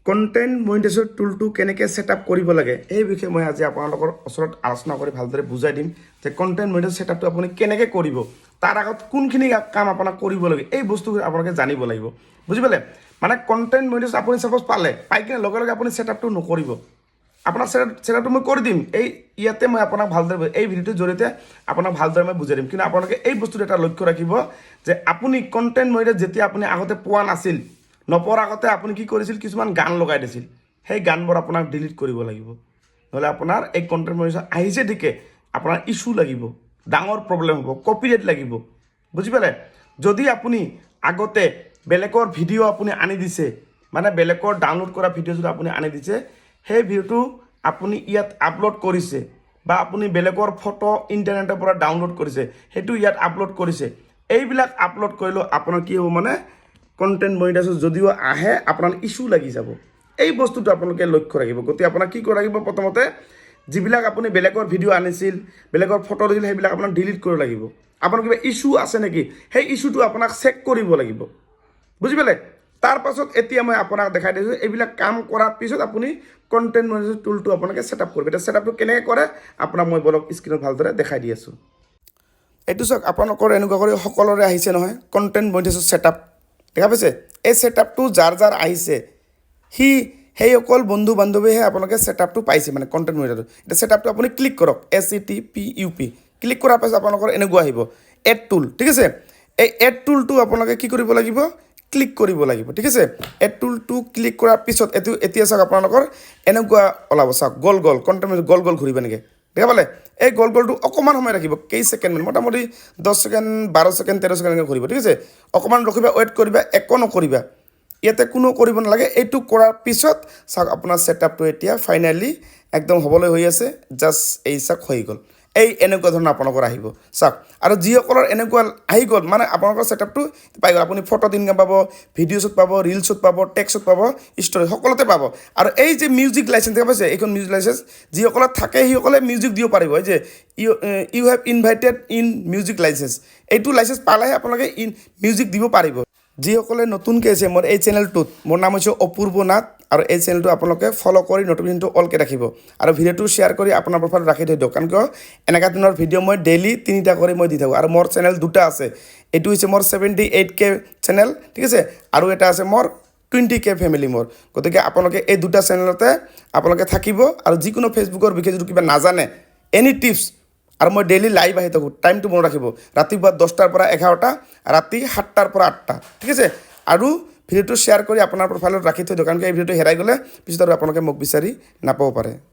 content monetisation টুলটো কেনেকৈ setup কৰিব লাগে এই বিষয়ে মই আজি আপোনালোকৰ ওচৰত আলোচনা কৰি ভালদৰে বুজাই দিম যে কণ্টেণ্ট মনিটাইজেশ্যন ছেটআপটো আপুনি কেনেকৈ কৰিব তাৰ আগত কোনখিনি কাম আপোনাক কৰিব লাগে এই বস্তুবোৰ আপোনালোকে জানিব লাগিব বুজি পালে মানে কণ্টেণ্ট মনিটাইজেশ্যন আপুনি সাপোজ পাই কিনে লগে লগে আপুনি ছেটআপটো নকৰিব আপোনাৰ ছেটআপটো মই কৰি দিম এই ইয়াতে মই আপোনাক ভালদৰে এই ভিডিঅ'টোৰ জৰিয়তে আপোনাক ভালদৰে মই বুজাই দিম কিন্তু আপোনালোকে এই বস্তুটো এটা লক্ষ্য ৰাখিব যে আপুনি কণ্টেণ্ট মনিটাইজেশ্যন যেতিয়া আপুনি আগতে পোৱা নাছিল নপৰ আগতে আপুনি কি কৰিছিল কিছুমান গান লগাই দিছিল সেই গানবোৰ আপোনাক ডিলিট কৰিব লাগিব নহলে আপোনাৰ এই কণ্টেণ্ট মনিটাইজেশ্যন আহিছে ঠিকে আপোনাৰ ইস্যু লাগিব ডাঙৰ প্ৰবলেম হ'ব কপিৰাইট লাগিব বুজি পালে যদি আপুনি আগতে বেলেগৰ ভিডিঅ' আপুনি আনি দিছে মানে বেলেগৰ ডাউনলোড কৰা ভিডিঅ' যদি আপুনি আনি দিছে সেই ভিডিঅ'টো আপুনি ইয়াত আপলোড কৰিছে বা আপুনি বেলেগৰ ফটো ইণ্টাৰনেটৰ পৰা ডাউনলোড কৰিছে সেইটো ইয়াত আপলোড কৰিছে এইবিলাক আপলোড কৰিলে আপোনাৰ কি হ'ব মানে কণ্টেণ্ট মনিটাইজেশ্যন যদিও আহে আপোনাৰ ইস্যু লাগি যাব এই বস্তুটো আপোনালোকে লক্ষ্য ৰাখিব গতিকে আপোনাক কি কৰিব লাগিব প্ৰথমতে যিবিলাক আপুনি বেলেগৰ ভিডিঅ' আনিছিল বেলেগৰ ফটো দিছিল সেইবিলাক আপোনাক ডিলিট কৰিব লাগিব আপোনাৰ কিবা ইস্যু আছে নেকি সেই ইস্যুটো আপোনাক চেক কৰিব লাগিব বুজি পালে তাৰ পাছত এতিয়া মই আপোনাক দেখাই দিছোঁ এইবিলাক কাম কৰাৰ পিছত আপুনি কণ্টেণ্ট মনিটাইজেশ্যন টুলটো আপোনালোকে ছেটআপ কৰিব এতিয়া ছেটআপটো কেনেকৈ কৰে আপোনাক মই বলক স্ক্ৰীনত ভালদৰে দেখাই দি আছোঁ এইটো চাওক আপোনালোকৰ এনেকুৱা কৰি সকলোৰে আহিছে নহয় কণ্টেণ্ট মনিটাইজেশ্যন ছেটআপ দেখা পাইছে এই ছেটআপটো যাৰ আহিছে সেই অকল বন্ধু বান্ধৱীহে আপোনালোকে ছেটআপটো পাইছে মানে কণ্টেণ্ট মনিটাইজেশ্যন এতিয়া ছেটআপটো আপুনি ক্লিক কৰক SETPUP ক্লিক কৰাৰ পাছত আপোনালোকৰ এনেকুৱা আহিব এড টুল ঠিক আছে এই এড টুলটো আপোনালোকে কি কৰিব লাগিব ক্লিক কৰিব লাগিব ঠিক আছে এড টুলটো ক্লিক কৰাৰ পিছত এতিয়া চাওক আপোনালোকৰ এনেকুৱা ওলাব চাওক গল কণ্টেণ্ট গল ঘূৰিব এনেকৈ দেখা পালে এই গলটো অকণমান সময় ৰাখিব কেই ছেকেণ্ড মোটামুটি 10 ছেকেণ্ড 12 ছেকেণ্ড 13 ছেকেণ্ড এনেকৈ ঘূৰিব ঠিক আছে অকণমান ৰখিবা ৱেইট কৰিবা একো নকৰিবা ইয়াতে কোনো কৰিব নালাগে এইটো কৰাৰ পিছত চাওক আপোনাৰ ছেটআপটো এতিয়া ফাইনেলি একদম হ'বলৈ হৈ আছে জাষ্ট এই চাওক হৈ গ'ল এই এনেকুৱা ধৰণৰ আপোনালোকৰ আহিব চাওক আৰু যিসকলৰ এনেকুৱা আহি গ'ল মানে আপোনালোকৰ ছেটআপটো পাই গ'ল আপুনি ফটোত ইনকাম পাব ভিডিঅ'ছত পাব ৰিলছত পাব টেক্সট পাব ষ্টৰি সকলোতে পাব আৰু এই যে মিউজিক লাইচেঞ্চ দেখা পাইছে এইখন মিউজিক লাইচেঞ্চ যিসকলৰ থাকে সেইসকলে মিউজিক দিব পাৰিব এই যে you have invited in music license এইটো লাইচেঞ্চ পালেহে আপোনালোকে মিউজিক দিব পাৰিব যিসকলে নতুনকৈ আছে মোৰ এই চেনেলটোত মোৰ নাম হৈছে অপূৰ্ব নাথ আৰু এই চেনেলটো আপোনালোকে ফ'ল' কৰি নটিফিকেশ্যনটো অলকৈ ৰাখিব আৰু ভিডিঅ'টো শ্বেয়াৰ কৰি আপোনাৰ প্ৰফাইলত ৰাখি থৈ দিয়ক কাৰণ কিয় এনেকুৱা ধৰণৰ ভিডিঅ' মই ডেইলি 3টা কৰি মই দি থাকোঁ আৰু মোৰ চেনেল 2টা আছে এইটো হৈছে মোৰ 78K চেনেল ঠিক আছে আৰু এটা আছে মোৰ 20K ফেমিলি মোৰ গতিকে আপোনালোকে এই 2টা চেনেলতে আপোনালোকে থাকিব আৰু যিকোনো ফেচবুকৰ বিষয়ে যদি কিবা নাজানে এনি টিপছ আৰু মই ডেইলি লাইভ আহি থাকোঁ টাইমটো মনত ৰাখিব ৰাতিপুৱা 10টাৰ পৰা 11টা ৰাতি 7টাৰ পৰা 8টা ঠিক আছে আৰু ভিডিঅ'টো শ্বেয়াৰ কৰি আপোনাৰ প্ৰফাইলত ৰাখি থৈ দিয়ক কাৰণ এই ভিডিঅ'টো হেৰাই গ'লে পিছত আৰু আপোনালোকে মোক বিচাৰি নাপাব পাৰে